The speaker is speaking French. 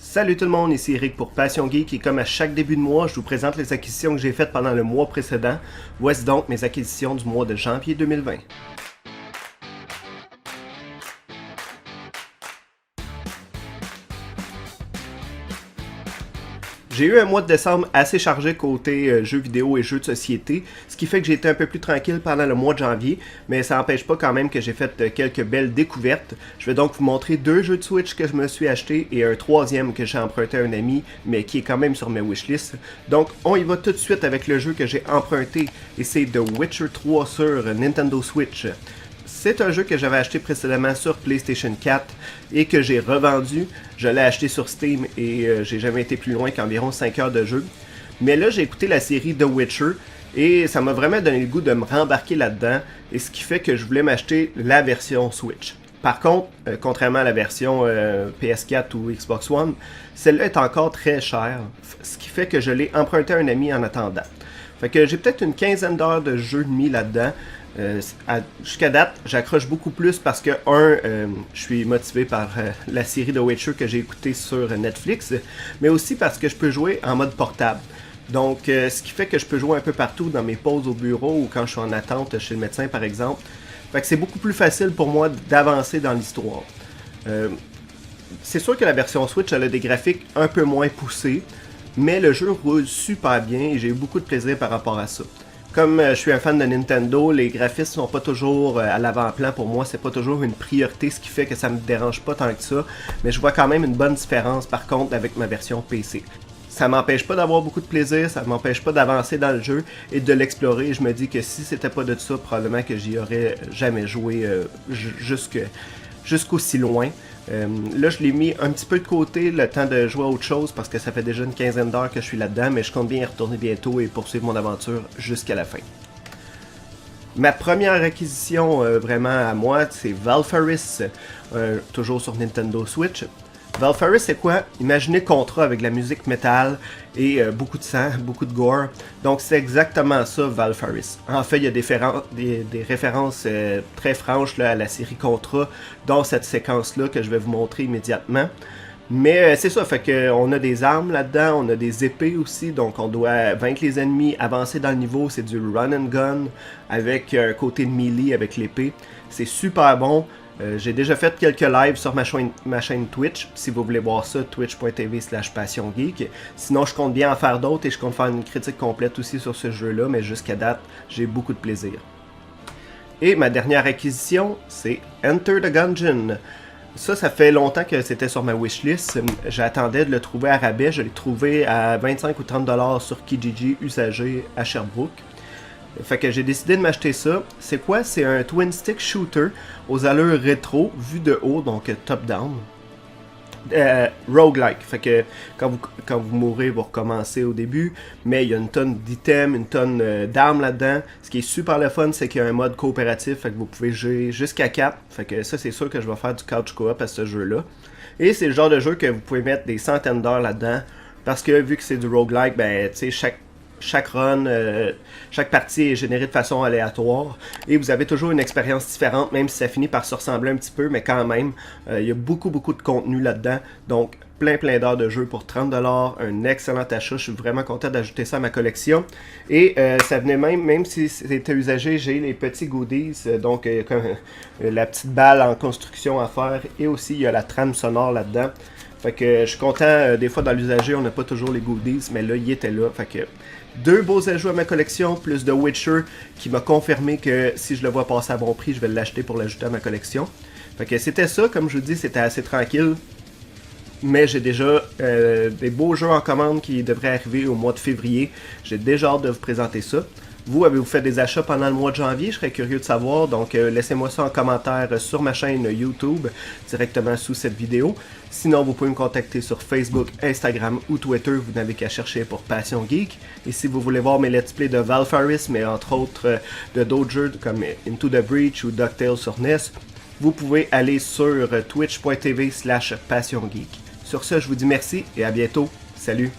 Salut tout le monde, ici Eric pour Passion Geek et comme à chaque début de mois, je vous présente les acquisitions que j'ai faites pendant le mois précédent. Voici donc mes acquisitions du mois de janvier 2020. J'ai eu un mois de décembre assez chargé côté jeux vidéo et jeux de société, ce qui fait que j'ai été un peu plus tranquille pendant le mois de janvier, mais ça n'empêche pas quand même que j'ai fait quelques belles découvertes. Je vais donc vous montrer deux jeux de Switch que je me suis acheté et un troisième que j'ai emprunté à un ami, mais qui est quand même sur mes wishlists. Donc on y va tout de suite avec le jeu que j'ai emprunté et c'est The Witcher 3 sur Nintendo Switch. C'est un jeu que j'avais acheté précédemment sur PlayStation 4 et que j'ai revendu. Je l'ai acheté sur Steam et j'ai jamais été plus loin qu'environ 5 heures de jeu. Mais là, j'ai écouté la série The Witcher et ça m'a vraiment donné le goût de me rembarquer là-dedans. Et ce qui fait que je voulais m'acheter la version Switch. Par contre, contrairement à la version PS4 ou Xbox One, celle-là est encore très chère. Ce qui fait que je l'ai emprunté à un ami en attendant. Fait que j'ai peut-être une quinzaine d'heures de jeu de mis là-dedans. Jusqu'à date, j'accroche beaucoup plus parce que, je suis motivé par la série de Witcher que j'ai écoutée sur Netflix, mais aussi parce que je peux jouer en mode portable. Donc, ce qui fait que je peux jouer un peu partout dans mes pauses au bureau ou quand je suis en attente chez le médecin, par exemple. Fait que c'est beaucoup plus facile pour moi d'avancer dans l'histoire. C'est sûr que la version Switch elle a des graphiques un peu moins poussés, mais le jeu roule super bien et j'ai eu beaucoup de plaisir par rapport à ça. Comme je suis un fan de Nintendo, les graphismes sont pas toujours à l'avant-plan pour moi, c'est pas toujours une priorité, ce qui fait que ça me dérange pas tant que ça, mais je vois quand même une bonne différence par contre avec ma version PC. Ça m'empêche pas d'avoir beaucoup de plaisir, ça m'empêche pas d'avancer dans le jeu et de l'explorer. Je me dis que si c'était pas de ça, probablement que j'y aurais jamais joué jusqu'aussi loin. Là, je l'ai mis un petit peu de côté le temps de jouer à autre chose parce que ça fait déjà une quinzaine d'heures que je suis là-dedans, mais je compte bien y retourner bientôt et poursuivre mon aventure jusqu'à la fin. Ma première acquisition vraiment à moi, c'est Valfaris, toujours sur Nintendo Switch. Valfaris, c'est quoi? Imaginez Contra avec de la musique métal et beaucoup de sang, beaucoup de gore. Donc c'est exactement ça, Valfaris. En fait, il y a des références très franches là, à la série Contra, dont cette séquence-là que je vais vous montrer immédiatement. Mais c'est ça, fait qu'on a des armes là-dedans, on a des épées aussi, donc on doit vaincre les ennemis, avancer dans le niveau, c'est du run and gun avec un côté de melee avec l'épée. C'est super bon. J'ai déjà fait quelques lives sur ma chaîne Twitch, si vous voulez voir ça, twitch.tv/passiongeek. Sinon, je compte bien en faire d'autres et je compte faire une critique complète aussi sur ce jeu-là, mais jusqu'à date, j'ai beaucoup de plaisir. Et ma dernière acquisition, c'est Enter the Gungeon. Ça fait longtemps que c'était sur ma wishlist. J'attendais de le trouver à rabais. Je l'ai trouvé à 25 ou 30$ sur Kijiji usagé à Sherbrooke. Fait que j'ai décidé de m'acheter ça. C'est quoi? C'est un twin stick shooter aux allures rétro, vu de haut, donc top-down. Roguelike. Fait que quand vous mourrez, vous recommencez au début. Mais il y a une tonne d'items, une tonne d'armes là-dedans. Ce qui est super le fun, c'est qu'il y a un mode coopératif. Fait que vous pouvez jouer jusqu'à 4. Fait que ça, c'est sûr que je vais faire du couch co-op à ce jeu-là. Et c'est le genre de jeu que vous pouvez mettre des centaines d'heures là-dedans. Parce que vu que c'est du roguelike, ben tu sais, chaque run, chaque partie est générée de façon aléatoire et vous avez toujours une expérience différente, même si ça finit par se ressembler un petit peu, mais quand même, il y a beaucoup de contenu là-dedans, donc plein d'heures de jeu pour 30$, un excellent achat, je suis vraiment content d'ajouter ça à ma collection et ça venait même si c'était usagé, j'ai les petits goodies, donc comme la petite balle en construction à faire et aussi il y a la trame sonore là-dedans. Fait que je suis content, des fois dans l'usager on n'a pas toujours les goodies, mais là il était là, fait que deux beaux ajouts à ma collection, plus de Witcher qui m'a confirmé que si je le vois passer à bon prix, je vais l'acheter pour l'ajouter à ma collection. Fait que c'était ça, comme je vous dis, c'était assez tranquille. Mais j'ai déjà des beaux jeux en commande qui devraient arriver au mois de février. J'ai déjà hâte de vous présenter ça. Vous, avez-vous fait des achats pendant le mois de janvier? Je serais curieux de savoir, donc laissez-moi ça en commentaire sur ma chaîne YouTube, directement sous cette vidéo. Sinon, vous pouvez me contacter sur Facebook, Instagram ou Twitter, vous n'avez qu'à chercher pour Passion Geek. Et si vous voulez voir mes let's play de Valfaris, mais entre autres de d'autres jeux comme Into the Breach ou DuckTales sur NES, vous pouvez aller sur twitch.tv/passiongeek. Sur ce, je vous dis merci et à bientôt. Salut!